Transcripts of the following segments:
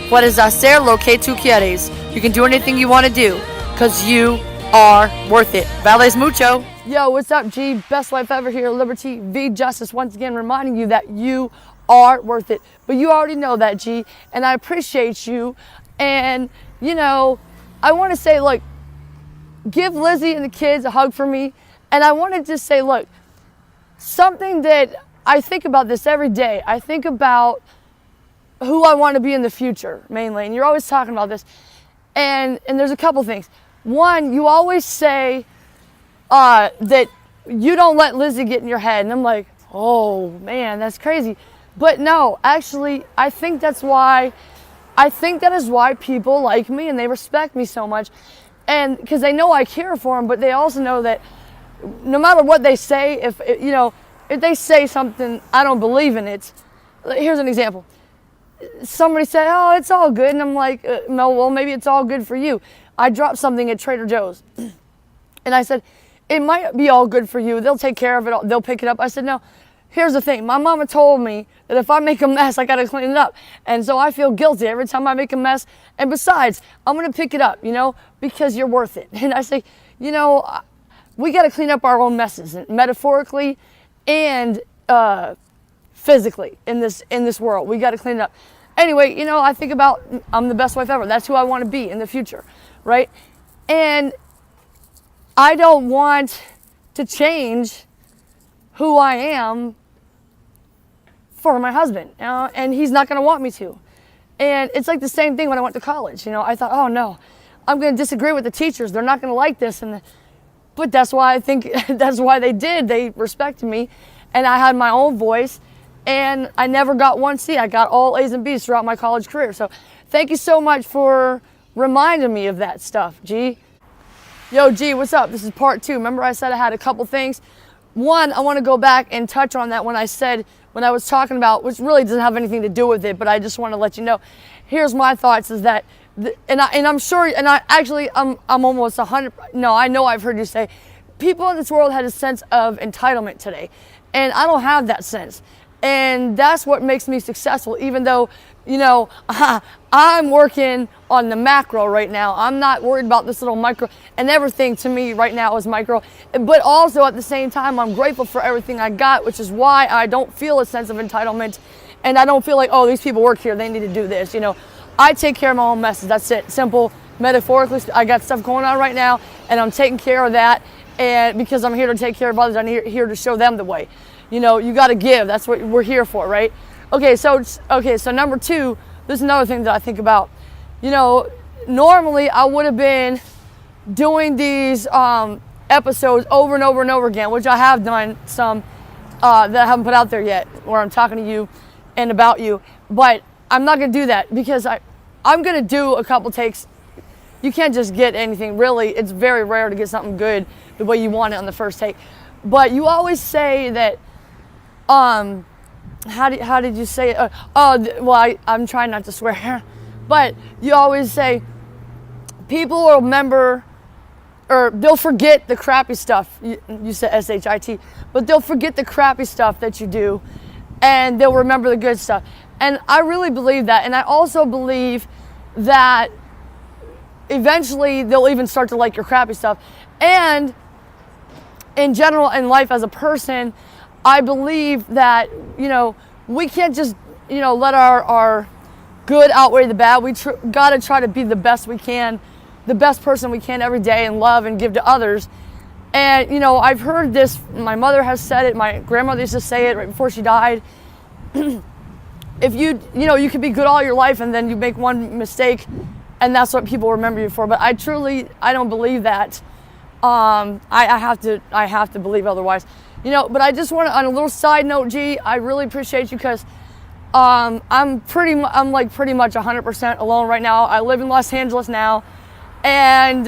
Puedes hacer lo que tú quieres. You can do anything you want to do because you are worth it. Vales mucho. Yo, what's up, G? Best life ever here, Liberty V Justice. Once again, reminding you that you are worth it. But you already know that, G, and I appreciate you. And, you know, I want to say, look, give Lizzie and the kids a hug for me. And I want to just say, look, something that I think about this every day. I think about who I want to be in the future, mainly. And you're always talking about this. And there's a couple things. One, you always say that you don't let Lizzie get in your head. And I'm like, oh, man, that's crazy. But no, actually, I think that is why people like me and they respect me so much. And because they know I care for them, but they also know that no matter what they say, if they say something I don't believe in it. Here's an example. Somebody said, oh, it's all good. And I'm like, no, well, maybe it's all good for you. I dropped something at Trader Joe's. And I said, it might be all good for you. They'll take care of it. They'll pick it up. I said, no, here's the thing. My mama told me that if I make a mess, I got to clean it up. And so I feel guilty every time I make a mess. And besides, I'm going to pick it up, because you're worth it. And I say, we got to clean up our own messes, metaphorically and physically in this world. We got to clean it up. Anyway, I think about I'm the best wife ever. That's who I want to be in the future, right? And I don't want to change who I am for my husband, and he's not going to want me to. And it's like the same thing when I went to college. I thought, oh no, I'm going to disagree with the teachers. They're not going to like this, but that's why I think that's why they did. They respected me, and I had my own voice, and I never got one C. I got all A's and B's throughout my college career. So thank you so much for reminding me of that stuff, G. Yo, G, what's up? This is part 2. Remember I said I had a couple things? One, I want to go back and touch on that when I was talking about, which really doesn't have anything to do with it, but I just want to let you know. Here's my thoughts is that, I'm almost 100, no, I know I've heard you say, people in this world had a sense of entitlement today. And I don't have that sense. And that's what makes me successful, even though, I'm working on the macro right now. I'm not worried about this little micro, and everything to me right now is micro. But also at the same time, I'm grateful for everything I got, which is why I don't feel a sense of entitlement. And I don't feel like, oh, these people work here, they need to do this. I take care of my own messes. That's it. Simple. Metaphorically, I got stuff going on right now, and I'm taking care of that. And because I'm here to take care of others, I'm here to show them the way. You got to give. That's what we're here for, right? Okay, so number 2, this is another thing that I think about. Normally I would have been doing these episodes over and over and over again, which I have done some that I haven't put out there yet, where I'm talking to you and about you. But I'm not going to do that because I'm going to do a couple takes. You can't just get anything, really. It's very rare to get something good the way you want it on the first take. But you always say that, how did you say it? I'm trying not to swear. But you always say, people will remember, or they'll forget the crappy stuff. You said S-H-I-T. But they'll forget the crappy stuff that you do, and they'll remember the good stuff. And I really believe that. And I also believe that eventually they'll even start to like your crappy stuff. And in general, in life as a person, I believe that, we can't just, let our good outweigh the bad. We got to try to be the best we can, the best person we can every day, and love and give to others. And, I've heard this, my mother has said it, my grandmother used to say it right before she died. If you could be good all your life and then you make one mistake and that's what people remember you for. But I don't believe that. I have to believe otherwise. But I just want to, on a little side note, G, I really appreciate you because I'm pretty much 100% alone right now. I live in Los Angeles now, and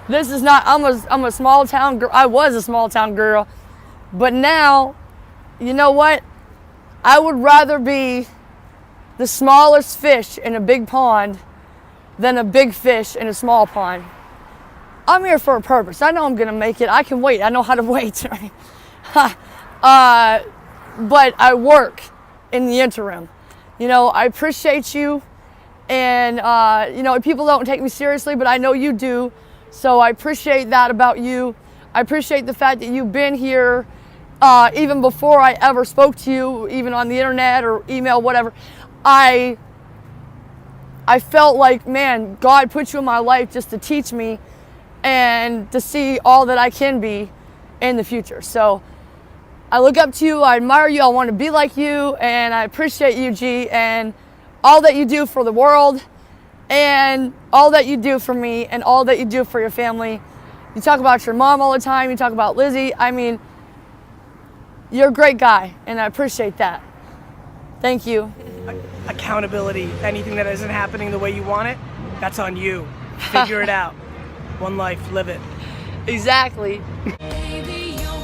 this is not. I'm a small town girl. I was a small town girl, but now, you know what? I would rather be the smallest fish in a big pond than a big fish in a small pond. I'm here for a purpose. I know I'm going to make it. I can wait. I know how to wait. But I work in the interim. I appreciate you. And, you know, people don't take me seriously, but I know you do. So I appreciate that about you. I appreciate the fact that you've been here even before I ever spoke to you, even on the internet or email, whatever. I felt like, man, God put you in my life just to teach me and to see all that I can be in the future. So I look up to you, I admire you, I want to be like you, and I appreciate you, G, and all that you do for the world, and all that you do for me, and all that you do for your family. You talk about your mom all the time, you talk about Lizzie. I mean, you're a great guy, and I appreciate that. Thank you. Accountability. Anything that isn't happening the way you want it, that's on you. Figure it out. One life, live it. Exactly.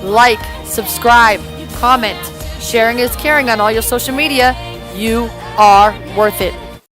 Like, subscribe, comment. Sharing is caring on all your social media. You are worth it.